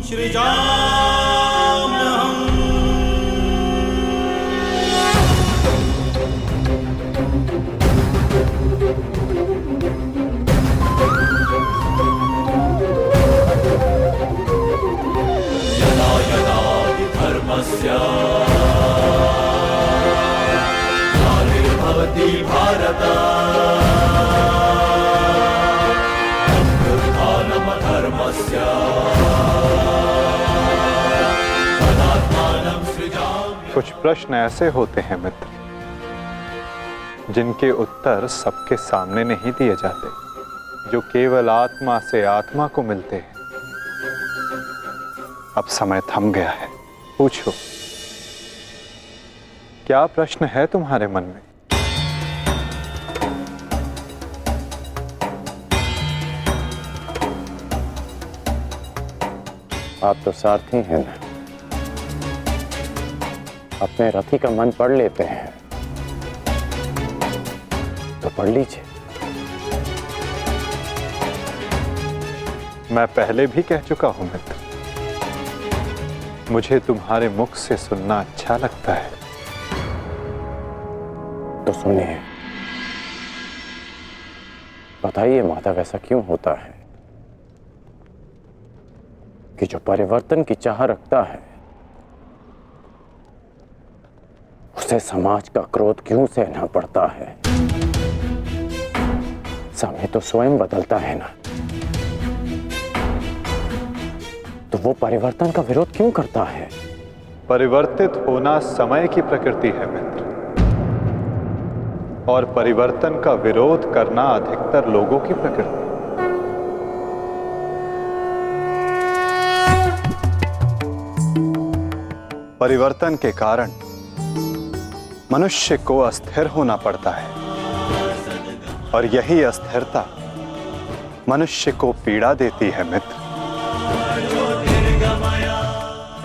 सृजाम्यहम्। यदा यदा हि धर्मस्य ग्लानिर्भवति भारत अभ्युत्थानमधर्मस्य तदात्मानं सृजाम्यहम्। कुछ प्रश्न ऐसे होते हैं मित्र, जिनके उत्तर सबके सामने नहीं दिए जाते, जो केवल आत्मा से आत्मा को मिलते हैं। अब समय थम गया है, पूछो क्या प्रश्न है तुम्हारे मन में? आप तो सारथी हैं ना, अपने रथी का मन पढ़ लेते हैं, तो पढ़ लीजिए। मैं पहले भी कह चुका हूं मित्र, मुझे तुम्हारे मुख से सुनना अच्छा लगता है। तो सुनिए, बताइए माधव, ऐसा क्यों होता है कि जो परिवर्तन की चाह रखता है उसे समाज का क्रोध क्यों सहना पड़ता है? समय तो स्वयं बदलता है ना, तो वो परिवर्तन का विरोध क्यों करता है? परिवर्तित होना समय की प्रकृति है मित्र, और परिवर्तन का विरोध करना अधिकतर लोगों की प्रकृति। परिवर्तन के कारण मनुष्य को अस्थिर होना पड़ता है, और यही अस्थिरता मनुष्य को पीड़ा देती है मित्र।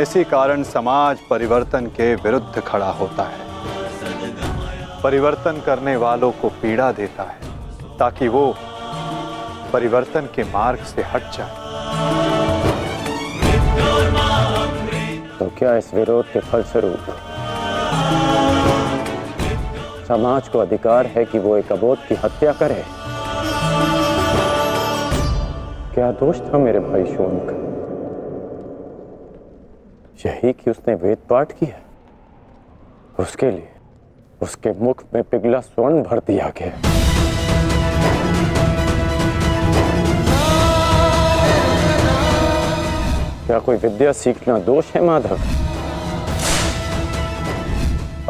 इसी कारण समाज परिवर्तन के विरुद्ध खड़ा होता है, परिवर्तन करने वालों को पीड़ा देता है, ताकि वो परिवर्तन के मार्ग से हट जाए। तो क्या इस विरोध के फलस्वरूप समाज को अधिकार है कि वो एक अबोध की हत्या करे? क्या दोष था मेरे भाई शोन का? यही कि उसने वेद पाठ किया, उसके लिए उसके मुख में पिघला स्वर्ण भर दिया गया। क्या कोई विद्या सीखना दोष है माधव?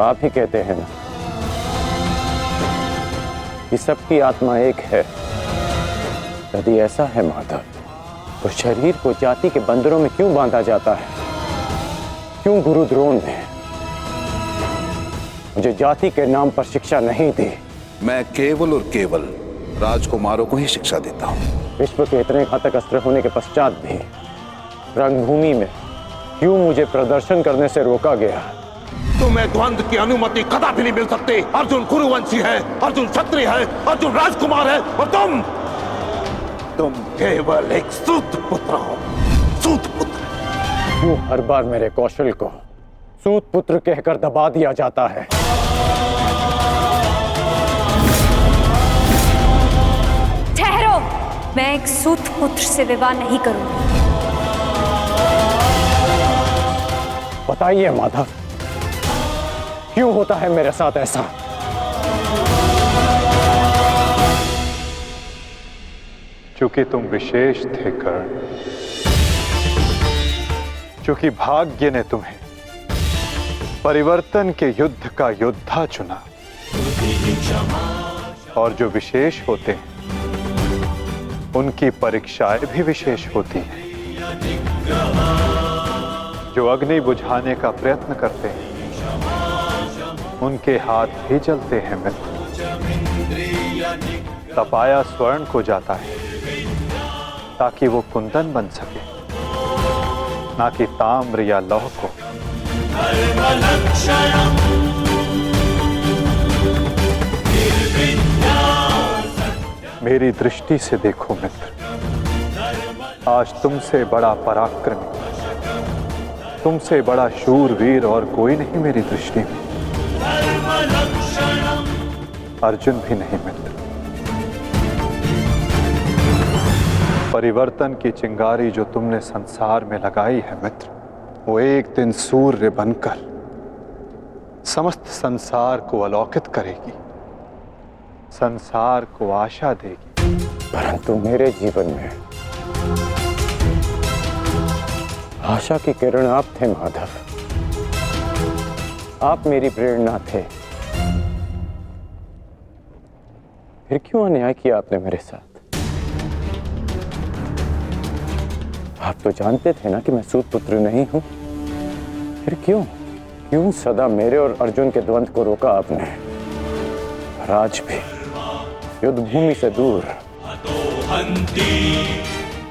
आप ही कहते हैं ना कि सबकी आत्मा एक है। यदि ऐसा है माधव, तो शरीर को जाति के बंधनों में क्यों बांधा जाता है? क्यों गुरु द्रोण ने मुझे जाति के नाम पर शिक्षा नहीं दी? मैं केवल और केवल राजकुमारों को ही शिक्षा देता हूँ। विश्व के इतने घातक अस्त्र होने के पश्चात भी रंगभूमि में क्यों मुझे प्रदर्शन करने से रोका गया? तुम्हें द्वंद्व की अनुमति कदापि नहीं मिल सकती। अर्जुन कुरुवंशी है, अर्जुन क्षत्रिय है, अर्जुन राजकुमार है, और तुम केवल एक सूत पुत्र हो। सूत पुत्र। क्यों हर बार मेरे कौशल को सूत पुत्र कहकर दबा दिया जाता है? ठहरो, मैं एक सूत पुत्र से विवाह नहीं करूंगी। बताइए माधव, क्यों होता है मेरे साथ ऐसा? चूंकि तुम विशेष थे कर्ण, चूंकि भाग्य ने तुम्हें परिवर्तन के युद्ध का योद्धा चुना, और जो विशेष होते हैं उनकी परीक्षाएं भी विशेष होती हैं। जो अग्नि बुझाने का प्रयत्न करते हैं उनके हाथ भी जलते हैं मित्र। तपाया स्वर्ण को जाता है ताकि वो कुंदन बन सके, ना कि ताम्र या लौह को। मेरी दृष्टि से देखो मित्र, आज तुमसे बड़ा पराक्रमी तुमसे बड़ा शूरवीर और कोई नहीं मेरी दृष्टि में। अर्जुन भी नहीं मित्र। परिवर्तन की चिंगारी जो तुमने संसार में लगाई है मित्र, वो एक दिन सूर्य बनकर समस्त संसार को अलौकित करेगी, संसार को आशा देगी। परंतु मेरे जीवन में आशा की किरण आप थे माधव। आप मेरी प्रेरणा थे। फिर क्यों अन्याय किया आपने मेरे साथ? आप तो जानते थे ना कि मैं सूत पुत्र नहीं हूं। फिर क्यों सदा मेरे और अर्जुन के द्वंद्व को रोका आपने? और आज भी युद्ध भूमि से दूर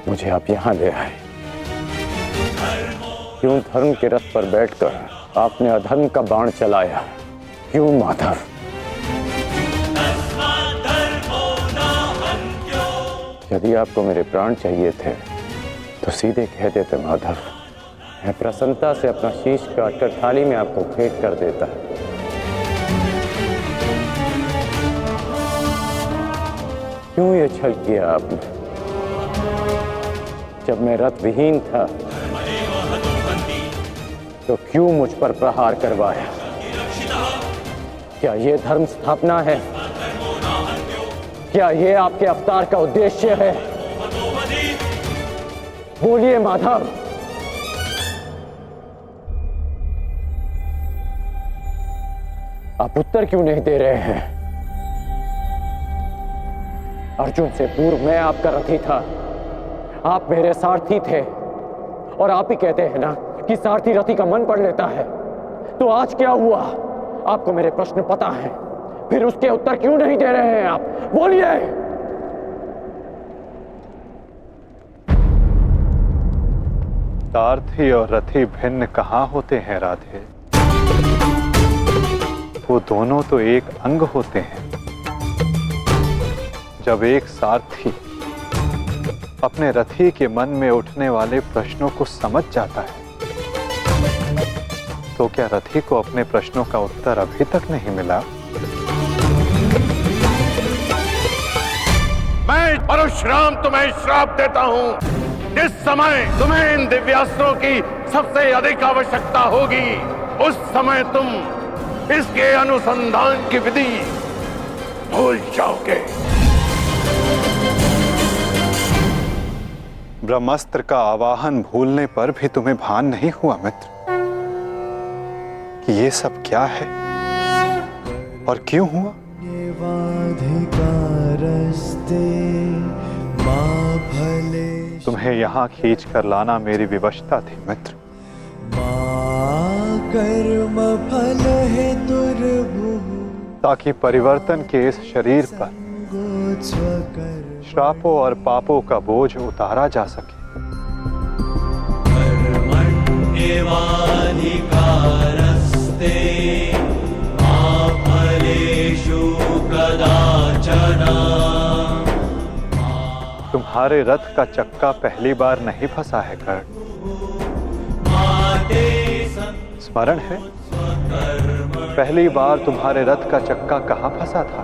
मुझे आप यहां ले आए। क्यों धर्म के रथ पर बैठकर आपने अधर्म का बाण चलाया? क्यों माधव? यदि आपको मेरे प्राण चाहिए थे तो सीधे कह देते माधव। मैं प्रसन्नता से अपना शीश काटकर थाली में आपको भेंट कर देता। क्यों ये छल किया आपने? जब मैं रथ विहीन था तो क्यों मुझ पर प्रहार करवाया? क्या ये धर्म स्थापना है? क्या ये आपके अवतार का उद्देश्य है? बोलिए माधव। आप उत्तर क्यों नहीं दे रहे हैं? अर्जुन से पूर्व मैं आपका रथी था। आप मेरे सारथी थे। और आप ही कहते हैं ना कि सारथी रथी का मन पढ़ लेता है। तो आज क्या हुआ? आपको मेरे प्रश्न पता है, फिर उसके उत्तर क्यों नहीं दे रहे हैं आप? बोलिए। सारथी और रथी भिन्न कहाँ होते हैं राधे? वो दोनों तो एक अंग होते हैं। जब एक सारथी अपने रथी के मन में उठने वाले प्रश्नों को समझ जाता है, तो क्या रथी को अपने प्रश्नों का उत्तर अभी तक नहीं मिला? मैं परशुराम तुम्हें श्राप देता हूं। जिस समय तुम्हें इन दिव्यास्त्रों की सबसे अधिक आवश्यकता होगी, उस समय तुम इसके अनुसंधान की विधि भूल जाओगे। ब्रह्मास्त्र का आवाहन भूलने पर भी तुम्हें भान नहीं हुआ मित्र कि ये सब क्या है और क्यों हुआ? तुम्हें यहाँ खींच कर लाना मेरी विवशता थी मित्र। कर्म फल है दुर्भुः, ताकि परिवर्तन के इस शरीर पर श्रापों और पापों का बोझ उतारा जा सके। कर्मण्येवाधिकारस्ते मा फलेषु कदाचन। तुम्हारे रथ का चक्का पहली बार नहीं फंसा है कर्ण। स्मरण है पहली बार तुम्हारे रथ का चक्का कहाँ फंसा था?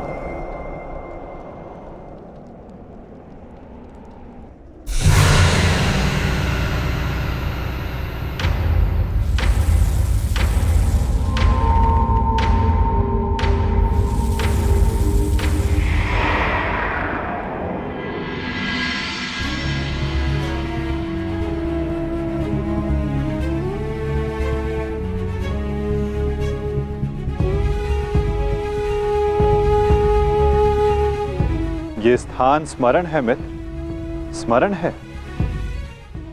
ये स्थान स्मरण है मित्र? स्मरण है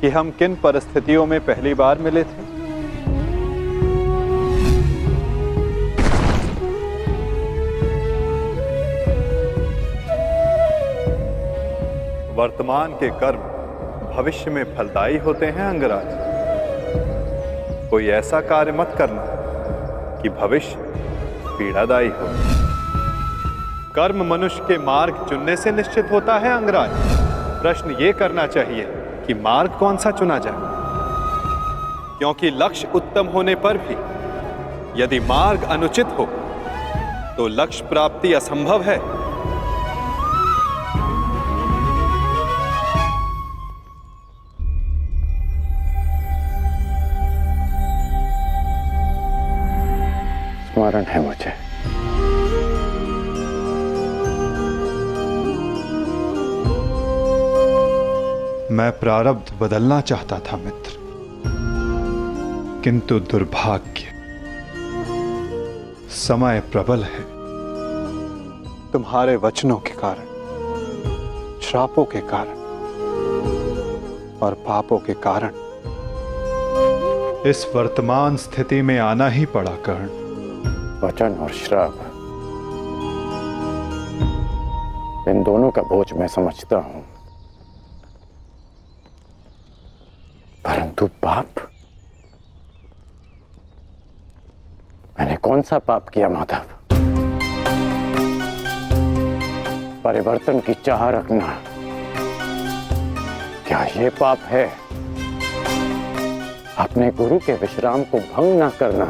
कि हम किन परिस्थितियों में पहली बार मिले थे? वर्तमान के कर्म भविष्य में फलदायी होते हैं अंगराज। कोई ऐसा कार्य मत करना कि भविष्य पीड़ादायी हो। कर्म मनुष्य के मार्ग चुनने से निश्चित होता है अंगराज। प्रश्न ये करना चाहिए कि मार्ग कौन सा चुना जाए, क्योंकि लक्ष्य उत्तम होने पर भी यदि मार्ग अनुचित हो तो लक्ष्य प्राप्ति असंभव है। स्मरण है मुझे। मैं प्रारब्ध बदलना चाहता था मित्र, किंतु दुर्भाग्य समय प्रबल है। तुम्हारे वचनों के कारण, श्रापों के कारण और पापों के कारण इस वर्तमान स्थिति में आना ही पड़ा कर्ण। वचन और श्राप, इन दोनों का बोझ मैं समझता हूं, परंतु पाप, मैंने कौन सा पाप किया माधव? परिवर्तन की चाह रखना, क्या ये पाप है? अपने गुरु के विश्राम को भंग ना करना,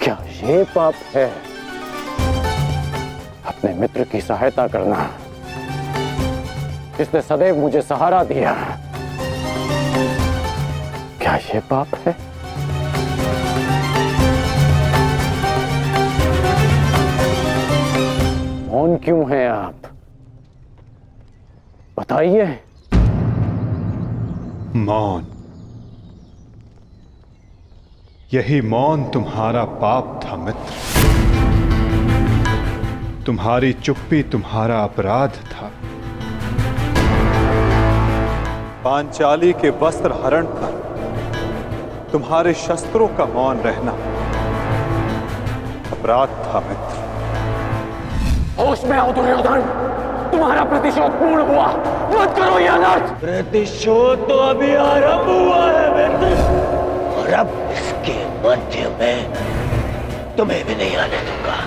क्या ये पाप है? अपने मित्र की सहायता करना, जिसने सदैव मुझे सहारा दिया, क्या ये पाप है? मौन क्यों हैं आप? बताइए। मौन, यही मौन तुम्हारा पाप था मित्र। तुम्हारी चुप्पी तुम्हारा अपराध था। पांचाली के वस्त्र हरण पर तुम्हारे शस्त्रों का मौन रहना अपराध था मित्र। होश में आओ दुर्योधन, तुम्हारा प्रतिशोध पूर्ण हुआ, मत करो यह अनर्थ। प्रतिशोध तो अभी आरंभ हुआ है मित्र, और अब इसके मध्य में तुम्हें भी नहीं आने दूंगा।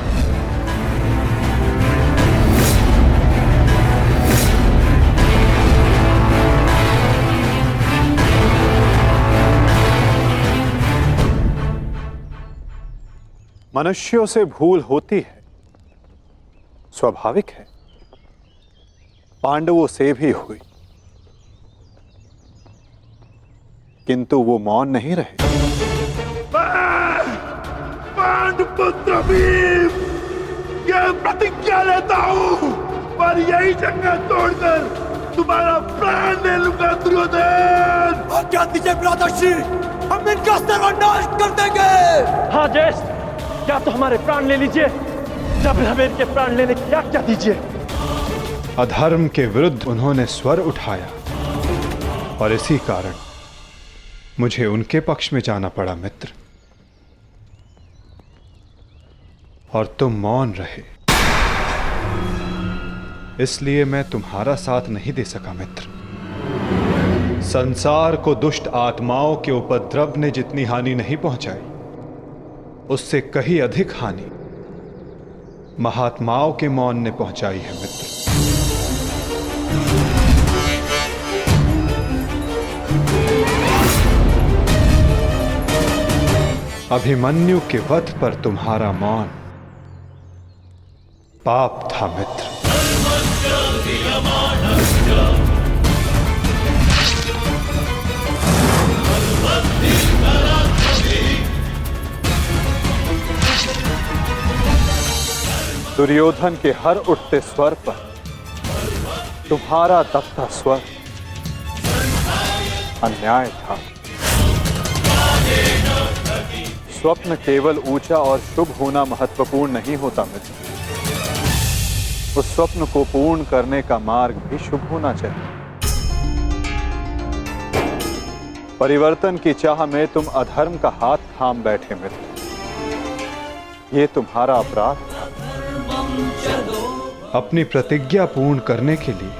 मनुष्यों से भूल होती है, स्वाभाविक है। पांडवों से भी हुई, किंतु वो मौन नहीं रहे। पांडुपुत्र भीम, यह प्रतिज्ञा लेता हूं, पर यही जंगल तोड़कर तुम्हारा प्राण ले लूंगा दुर्योधन। आज्ञा दीजिए भ्राताश्री, हम इनका सर्वनाश कर देंगे। हाँ ज्येष्ठ, या तो हमारे प्राण ले लीजिए, जब हमें इनके प्राण लेने की आज्ञा दीजिए। अधर्म के विरुद्ध उन्होंने स्वर उठाया और इसी कारण मुझे उनके पक्ष में जाना पड़ा मित्र, और तुम मौन रहे, इसलिए मैं तुम्हारा साथ नहीं दे सका मित्र। संसार को दुष्ट आत्माओं के उपद्रव ने जितनी हानि नहीं पहुंचाई, उससे कहीं अधिक हानि महात्माओं के मौन ने पहुंचाई है मित्र। अभिमन्यु के वध पर तुम्हारा मौन पाप था मित्र। दुर्योधन के हर उठते स्वर पर तुम्हारा दबता स्वर अन्याय था। स्वप्न केवल ऊंचा और शुभ होना महत्वपूर्ण नहीं होता मित्र, उस स्वप्न को पूर्ण करने का मार्ग भी शुभ होना चाहिए। परिवर्तन की चाह में तुम अधर्म का हाथ थाम बैठे मित्र, ये तुम्हारा अपराध था। अपनी प्रतिज्ञा पूर्ण करने के लिए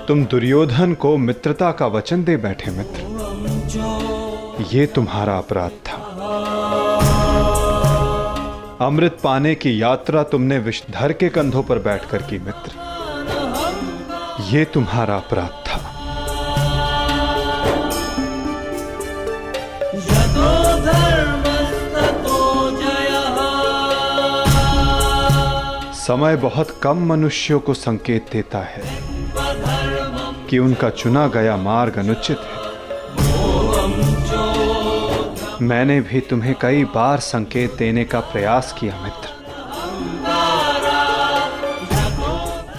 तुम दुर्योधन को मित्रता का वचन दे बैठे मित्र, ये तुम्हारा अपराध था। अमृत पाने की यात्रा तुमने विषधर के कंधों पर बैठकर की मित्र, ये तुम्हारा अपराध था। समय बहुत कम मनुष्यों को संकेत देता है कि उनका चुना गया मार्ग अनुचित है। मैंने भी तुम्हें कई बार संकेत देने का प्रयास किया मित्र।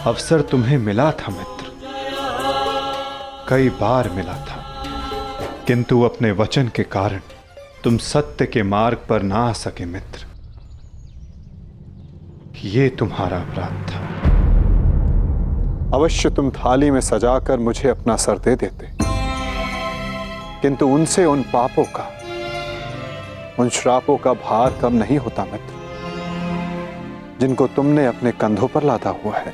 अवसर तुम्हें मिला था मित्र, कई बार मिला था, किंतु अपने वचन के कारण तुम सत्य के मार्ग पर ना आ सके मित्र। ये तुम्हारा अपराध था। अवश्य तुम थाली में सजाकर मुझे अपना सर दे देते, किंतु उनसे उन पापों का, उन श्रापों का भार कम नहीं होता मित्र, जिनको तुमने अपने कंधों पर लादा हुआ है।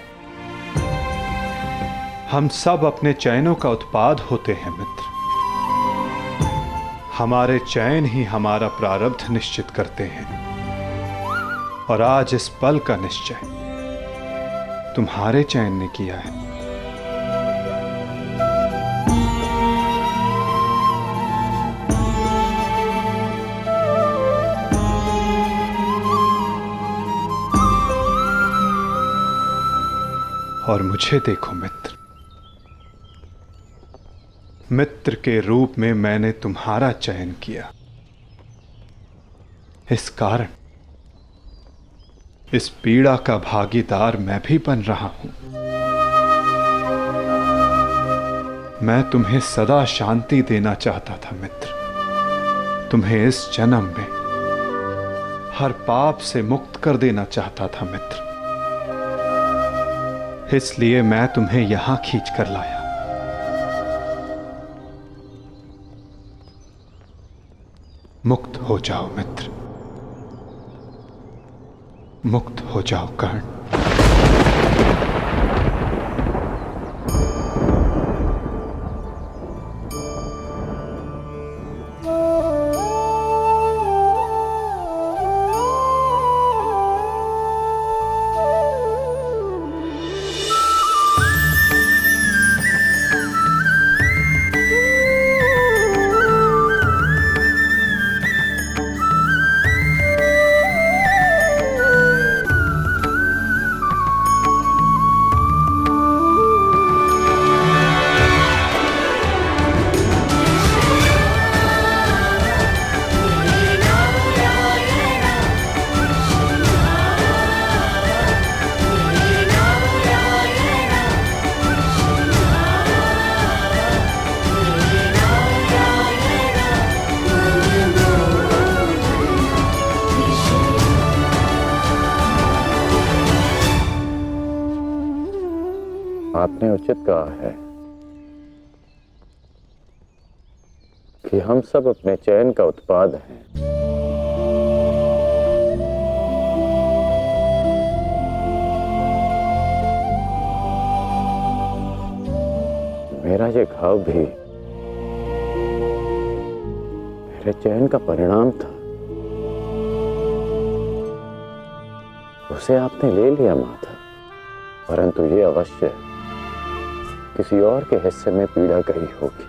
हम सब अपने चयनों का उत्पाद होते हैं मित्र। हमारे चयन ही हमारा प्रारब्ध निश्चित करते हैं, और आज इस पल का निश्चय तुम्हारे चयन ने किया है। और मुझे देखो मित्र, मित्र के रूप में मैंने तुम्हारा चयन किया। इस कारण इस पीड़ा का भागीदार मैं भी बन रहा हूं। मैं तुम्हें सदा शांति देना चाहता था मित्र। तुम्हें इस जन्म में हर पाप से मुक्त कर देना चाहता था मित्र। इसलिए मैं तुम्हें यहां खींच कर लाया। मुक्त हो जाओ मित्र, मुक्त हो जाओ कर्ण। आपने उचित कहा है कि हम सब अपने चयन का उत्पाद हैं। मेरा ये घाव भी मेरे चयन का परिणाम था। उसे आपने ले लिया माता, परंतु ये अवश्य किसी और के हिस्से में पीड़ा गई होगी।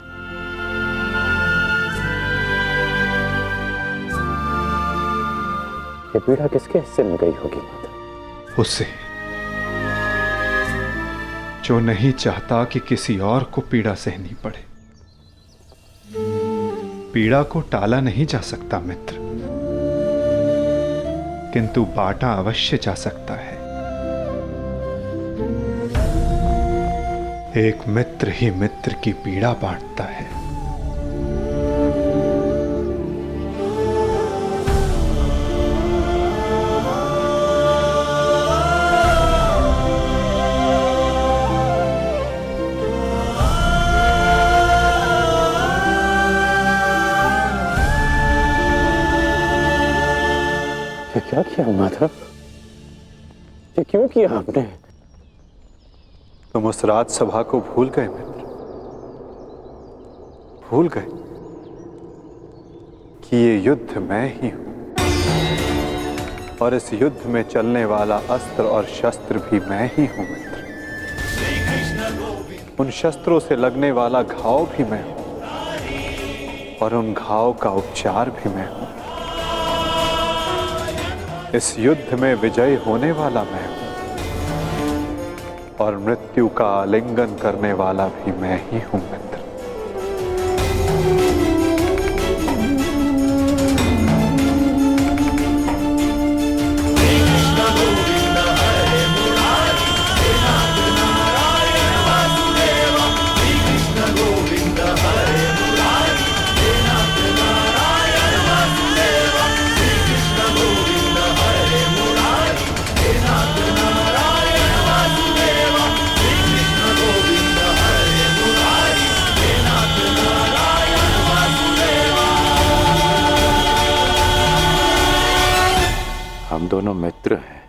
ये पीड़ा किसके हिस्से में गई होगी माता? उसे, जो नहीं चाहता कि किसी और को पीड़ा सहनी पड़े। पीड़ा को टाला नहीं जा सकता मित्र, किंतु बांटा अवश्य जा सकता है। एक मित्र ही मित्र की पीड़ा बांटता है। ये क्या किया माधव? ये क्यों किया आपने? तुम उस राजसभा को भूल गए मित्र, भूल गए कि ये युद्ध मैं ही हूं, और इस युद्ध में चलने वाला अस्त्र और शस्त्र भी मैं ही हूं मित्र। उन शस्त्रों से लगने वाला घाव भी मैं हूं, और उन घाव का उपचार भी मैं हूं। इस युद्ध में विजयी होने वाला मैं हूं, और मृत्यु का आलिंगन करने वाला भी मैं ही हूं मित्र। हम दोनों मित्र हैं।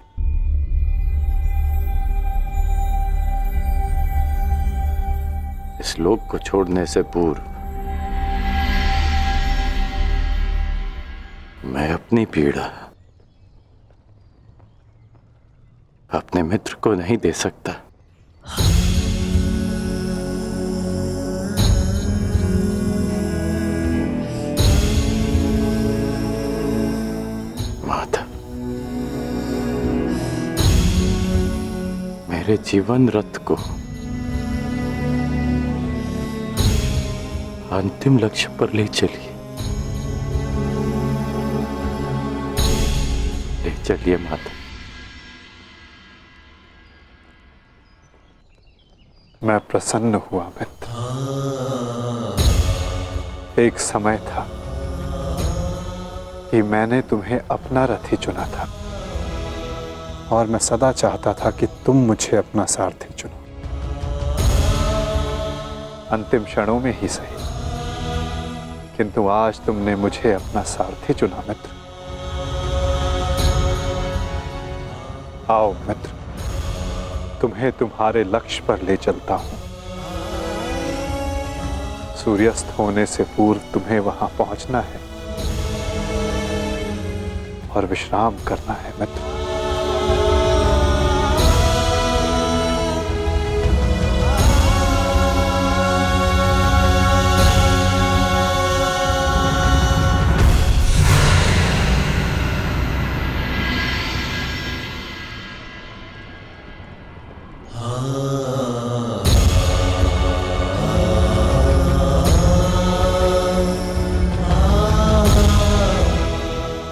इस लोक को छोड़ने से पूर्व मैं अपनी पीड़ा अपने मित्र को नहीं दे सकता। माधव, मेरे जीवन रथ को अंतिम लक्ष्य पर ले चलिए, ले चलिए माता। मैं प्रसन्न हुआ मित्र। एक समय था कि मैंने तुम्हें अपना रथी चुना था और मैं सदा चाहता था कि तुम मुझे अपना सारथी चुनो। अंतिम क्षणों में ही सही, किंतु आज तुमने मुझे अपना सारथी चुना मित्र। आओ मित्र, तुम्हें तुम्हारे लक्ष्य पर ले चलता हूं। सूर्यास्त होने से पूर्व तुम्हें वहां पहुंचना है और विश्राम करना है मित्र।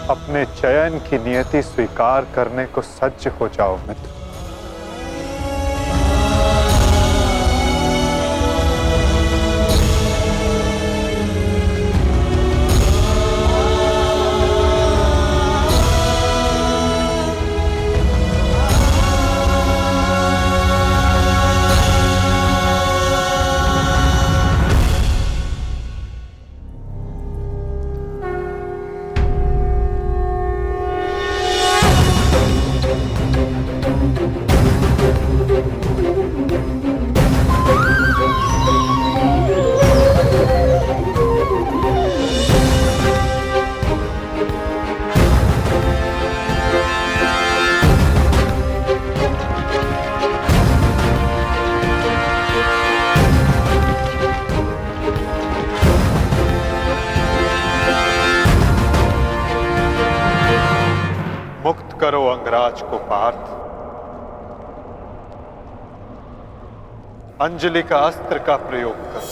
अपने चयन की नियति स्वीकार करने को सज्ज हो जाओ मित्र। मुक्त करो अंगराज को पार्थ। अंजलि का अस्त्र का प्रयोग करो।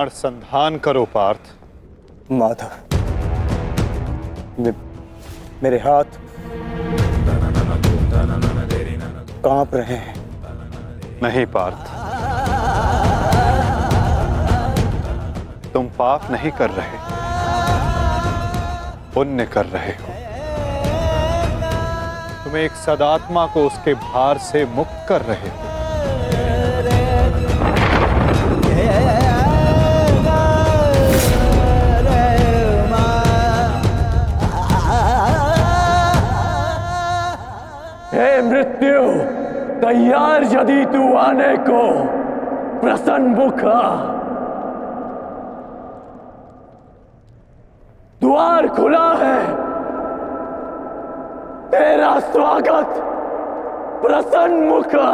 प्राण संधान करो पार्थ। माधव, मेरे हाथ कांप रहे हैं। नहीं पार्थ, तुम पाप नहीं कर रहे, पुण्य कर रहे हो। तुम एक सदात्मा को उसके भार से मुक्त कर रहे हो। हे मृत्यु, तैयार यदि तू आने को, प्रसन्न मुखा। द्वार खुला है, तेरा स्वागत प्रसन्न मुखा।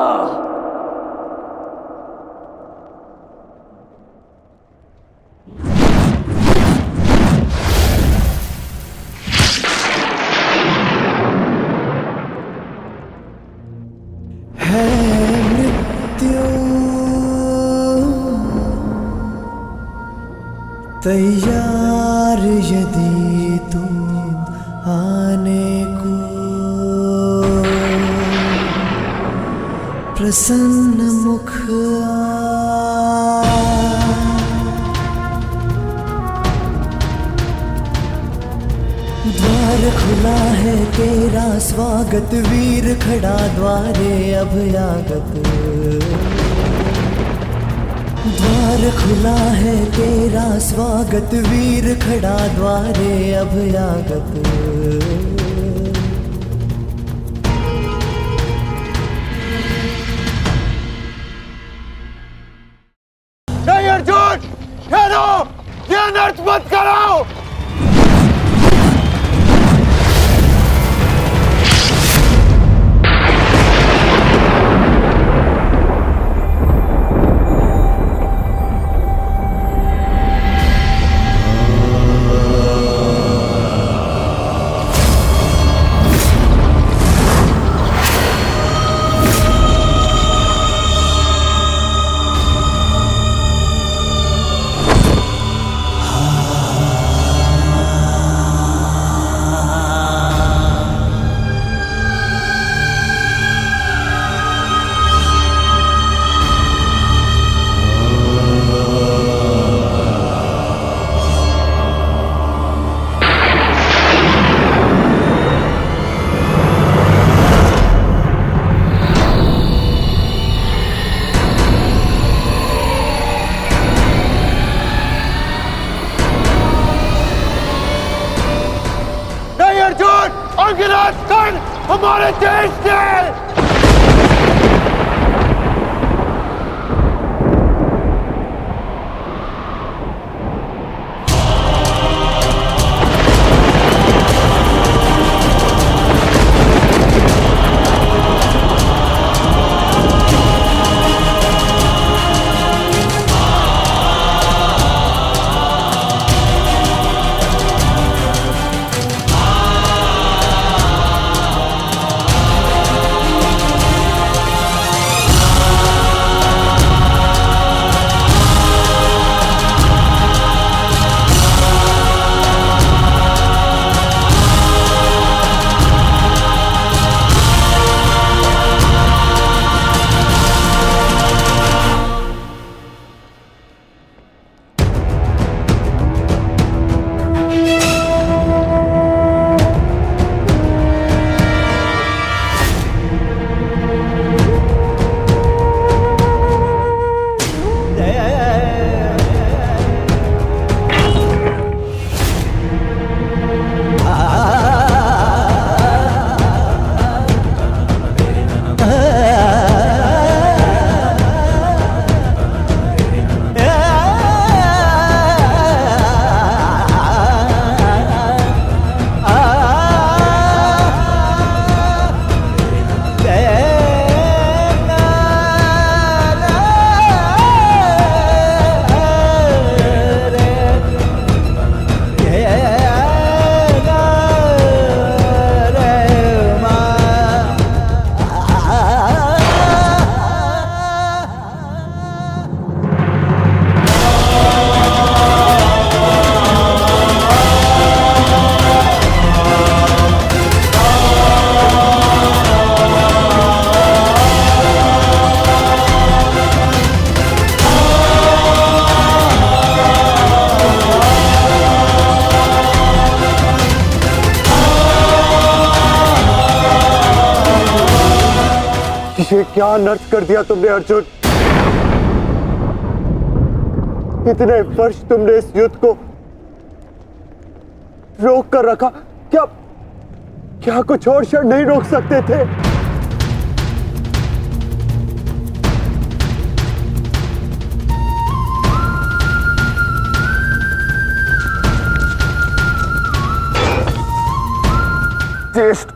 तैयार यदि तुम आने को, प्रसन्न मुख द्वार खुला है, तेरा स्वागत वीर खड़ा द्वारे अभयागत। द्वार खुला है, तेरा स्वागत वीर खड़ा द्वारे अभयागत। नहीं अर्जुन, ठहरो, ये अनर्थ मत करो। हमारे देश से ये क्या अनर्थ कर दिया तुमने अर्जुन? इतने वर्ष तुमने इस युद्ध को रोक कर रखा, क्या कुछ और क्षण नहीं रोक सकते थे? ज्येष्ठ,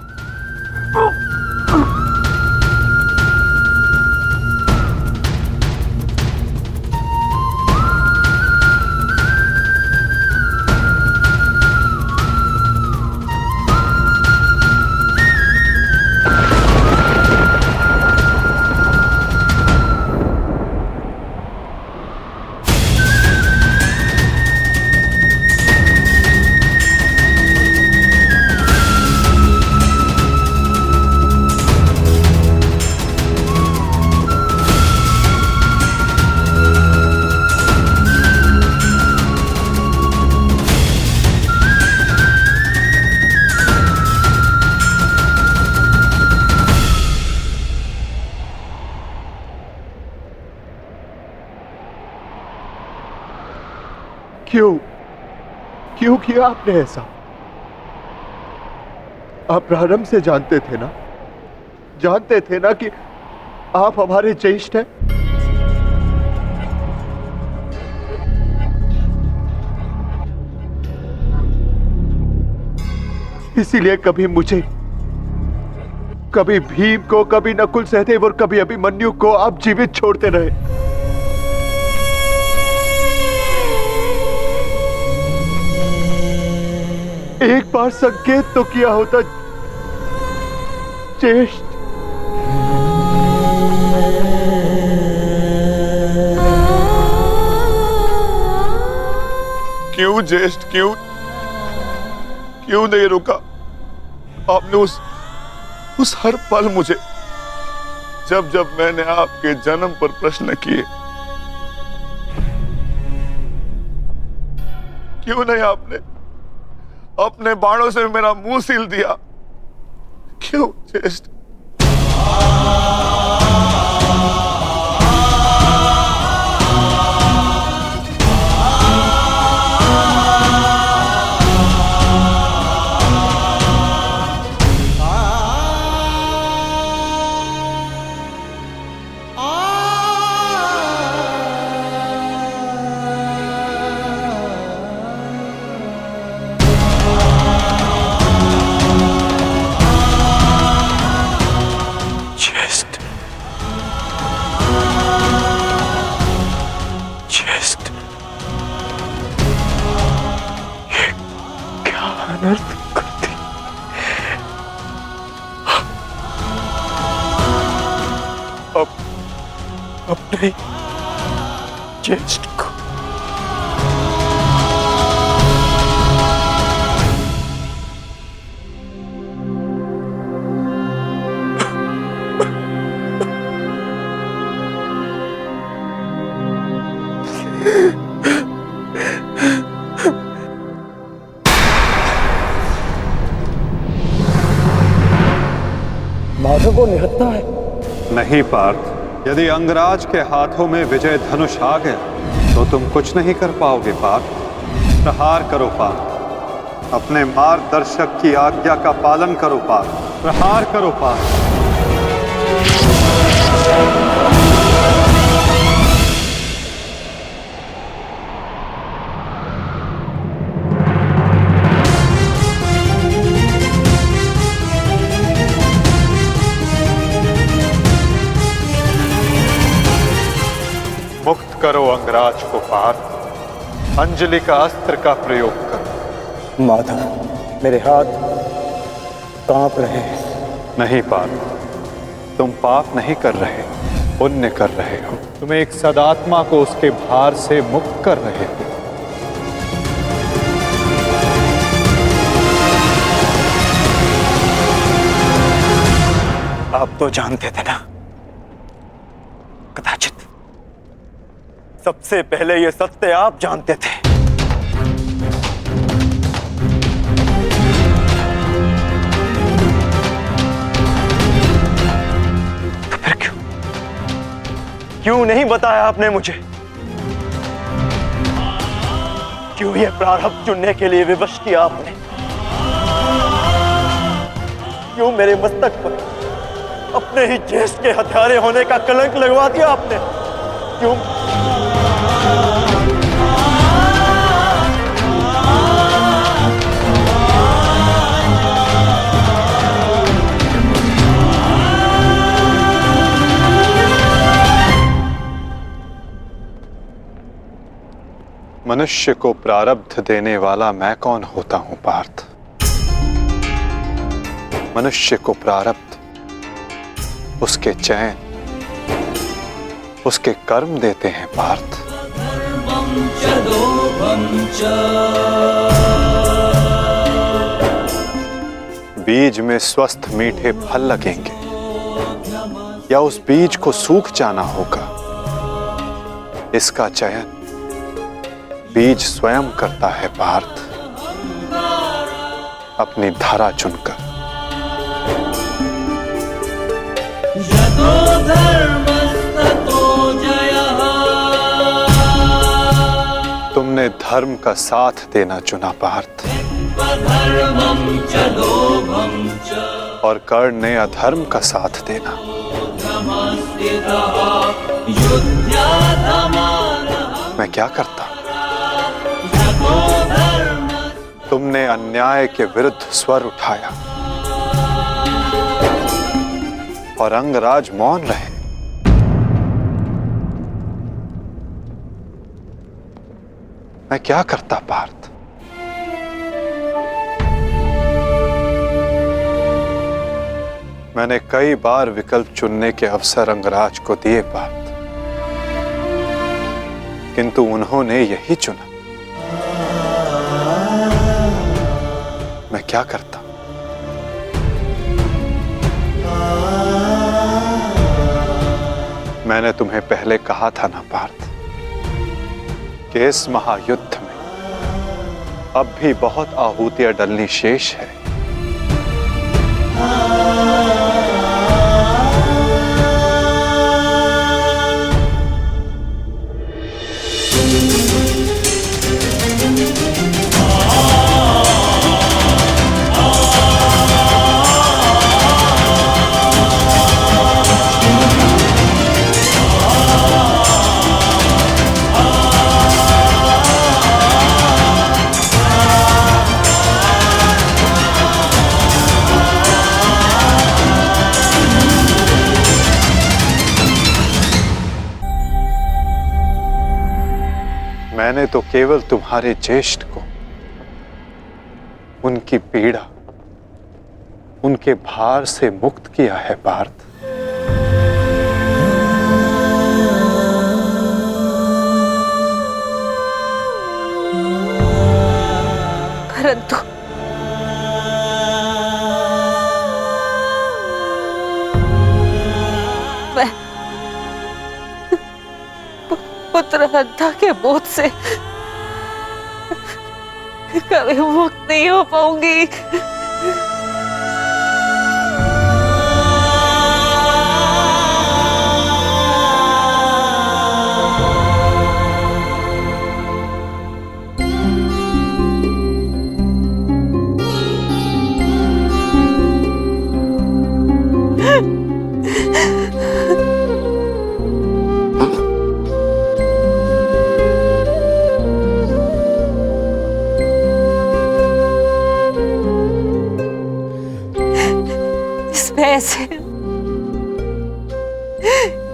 क्यों किया आपने ऐसा? आप प्रारंभ से जानते थे ना कि आप हमारे ज्येष्ठ हैं। इसीलिए कभी मुझे, कभी भीम को, कभी नकुल सहदेव और कभी अभिमन्यु को आप जीवित छोड़ते रहे। एक बार संकेत तो किया होता ज्येष्ठ। क्यों ज्येष्ठ, क्यों नहीं रुका आपने? उस हर पल मुझे, जब मैंने आपके जन्म पर प्रश्न किए, क्यों नहीं आपने अपने बाणों से मेरा मुंह सील दिया? क्यों ज्येष्ठ? अपने ज्येष्ठ को माधव को निहत्था है। नहीं पार्थ, यदि अंगराज के हाथों में विजय धनुष आ गया तो तुम कुछ नहीं कर पाओगे पार्थ। प्रहार करो पार्थ, अपने मार्गदर्शक की आज्ञा का पालन करो पार्थ। प्रहार करो पार्थ। मुक्त करो अंगराज को पार्थ। अंजलि का अस्त्र का प्रयोग करो। माधव, मेरे हाथ कांप रहे हैं। नहीं पार्थ, तुम पाप नहीं कर रहे, पुण्य कर रहे हो। तुम एक सदात्मा को उसके भार से मुक्त कर रहे हो। आप तो जानते थे ना, कदाचित सबसे पहले ये सत्य आप जानते थे। तो फिर क्यों क्यों नहीं बताया आपने मुझे? क्यों ये प्रारब्ध चुनने के लिए विवश किया आपने? क्यों मेरे मस्तक पर अपने ही ज्येष्ठ के हत्यारे होने का कलंक लगवा दिया आपने? क्यों? मनुष्य को प्रारब्ध देने वाला मैं कौन होता हूं पार्थ? मनुष्य को प्रारब्ध उसके चयन, उसके कर्म देते हैं पार्थ। बीज में स्वस्थ मीठे फल लगेंगे या उस बीज को सूख जाना होगा, इसका चयन बीज स्वयं करता है पार्थ, अपनी धारा चुनकर। तुमने धर्म का साथ देना चुना पार्थ, और कर्ण ने अधर्म का साथ देना। मैं क्या करता? तुमने अन्याय के विरुद्ध स्वर उठाया और अंगराज मौन रहे। मैं क्या करता पार्थ? मैंने कई बार विकल्प चुनने के अवसर अंगराज को दिए पार्थ, किंतु उन्होंने यही चुना। मैं क्या करता? मैंने तुम्हें पहले कहा था ना पार्थ कि इस महायुद्ध में अब भी बहुत आहुतियां डलनी शेष है। मैंने तो केवल तुम्हारे ज्येष्ठ को, उनकी पीड़ा, उनके भार से मुक्त किया है पार्थ। परंतु पुत्र हत्या के बोझ से कभी मुक्त नहीं हो पाऊंगी। ऐसे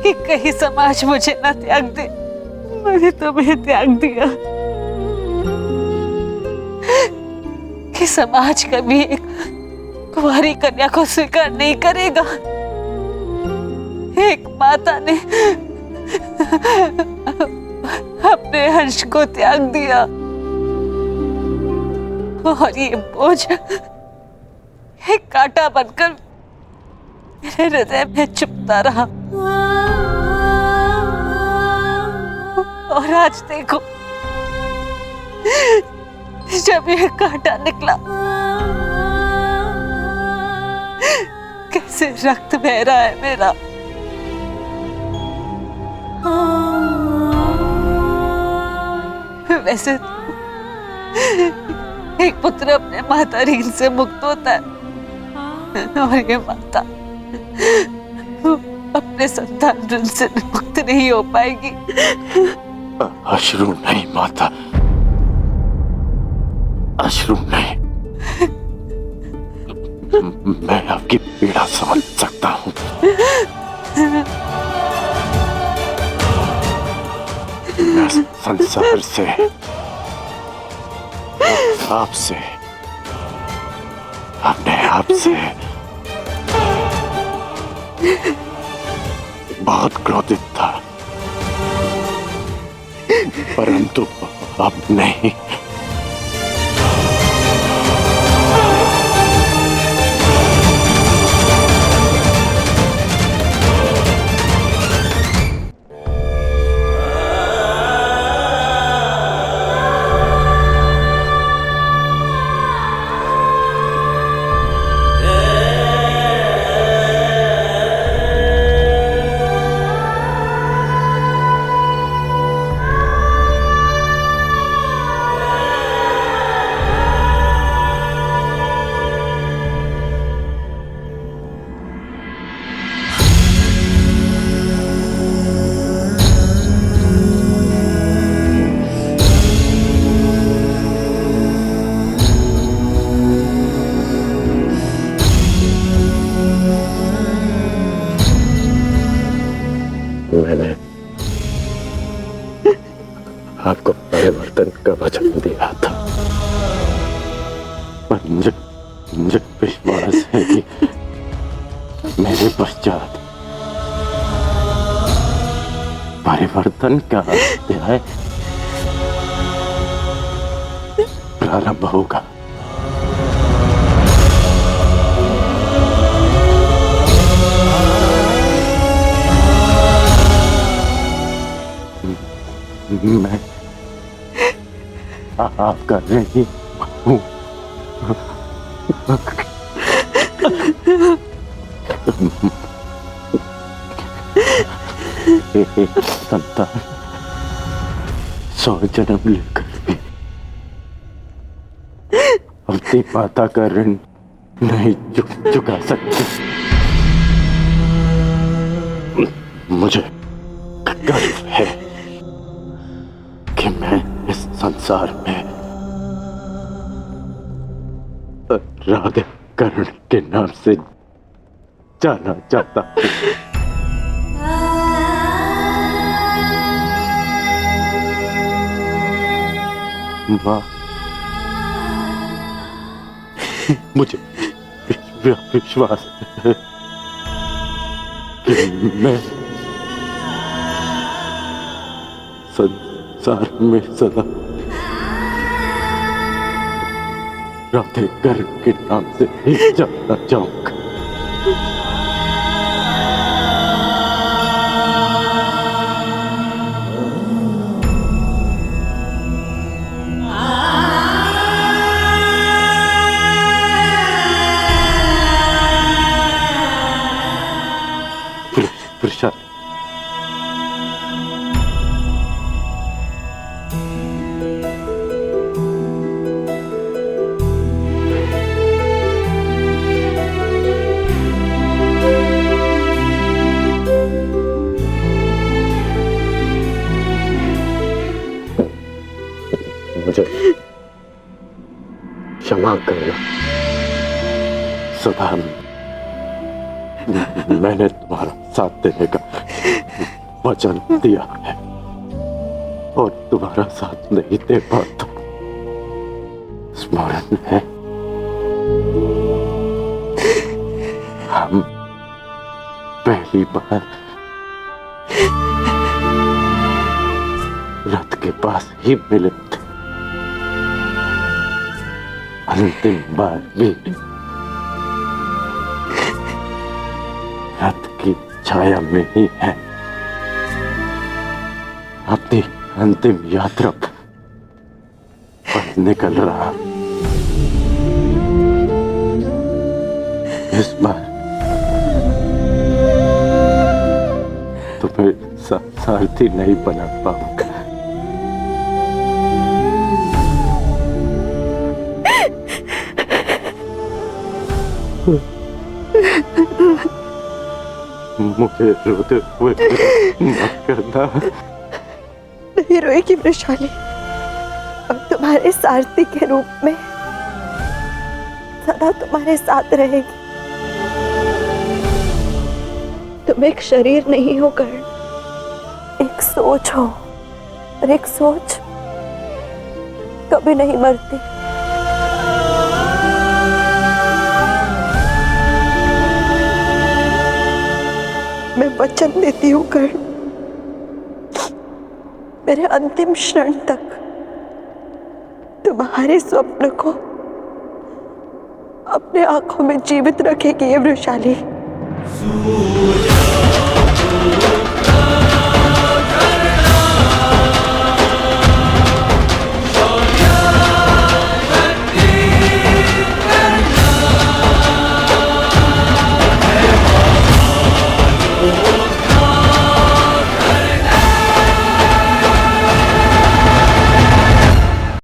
कि कहीं समाज मुझे ना त्याग दे। मैंने तुम्हें त्याग दिया कि समाज कभी एक कुंवारी कन्या को स्वीकार नहीं करेगा। एक माता ने अपने अंश को त्याग दिया और ये बोझ एक कांटा बनकर मेरे हृदय में चुभता रहा। और आज देखो, जब ये कांटा निकला, कैसे रक्त बह रहा है मेरा। वैसे एक पुत्र अपने माता ऋण से मुक्त होता है और ये माता अपने संतान ऋण से मुक्त नहीं हो पाएगी। अश्रु नहीं माता, अश्रु नहीं। मैं आपकी पीड़ा समझ सकता हूँ। मैं संसार से, आपसे, अपने आप से बहुत क्रोधित था, परंतु अब नहीं। मैंने आपको परिवर्तन का वचन दिया था, पर मुझे विश्वास है कि मेरे पश्चात परिवर्तन का अध्याय प्रारंभ होगा। मैं आपका नहीं हूँ। संतान 100 जन्म लेकर भी अपनी माता का ऋण नहीं चुका सकती। मुझे गर्व है कि मैं इस संसार में राधा कर्ण के नाम से जाना चाहता हूँ। माँ, मुझे विश्वास है कि मैं संसार में सदा राधे कर्ण के नाम से ही जाना चाहूंगा। प्रसाद, मुझे क्षमा करना। सदा मैंने तुम्हारा साथ देने का वचन दिया है और तुम्हारा साथ नहीं दे पाता। स्मरण है, हम पहली बार रथ के पास ही मिले थे, अंतिम बार भी रथ की छाया में ही है। अपनी अंतिम यात्रा पर निकल रहा। इस बार तुम्हें सारथी नहीं बना पाऊंगा। मुझे रोते हुए मत करना। नहीं रोएगी वृषाली, और तुम्हारे सारथी के रूप में सदा तुम्हारे साथ रहेगी। तुम एक शरीर नहीं हो कर्ण, एक सोच हो, और एक सोच कभी नहीं मरती। मैं वचन देती हूँ कर्ण, मेरे अंतिम क्षण तक तुम्हारे स्वप्न को अपने आंखों में जीवित रखेगी ये वृषाली।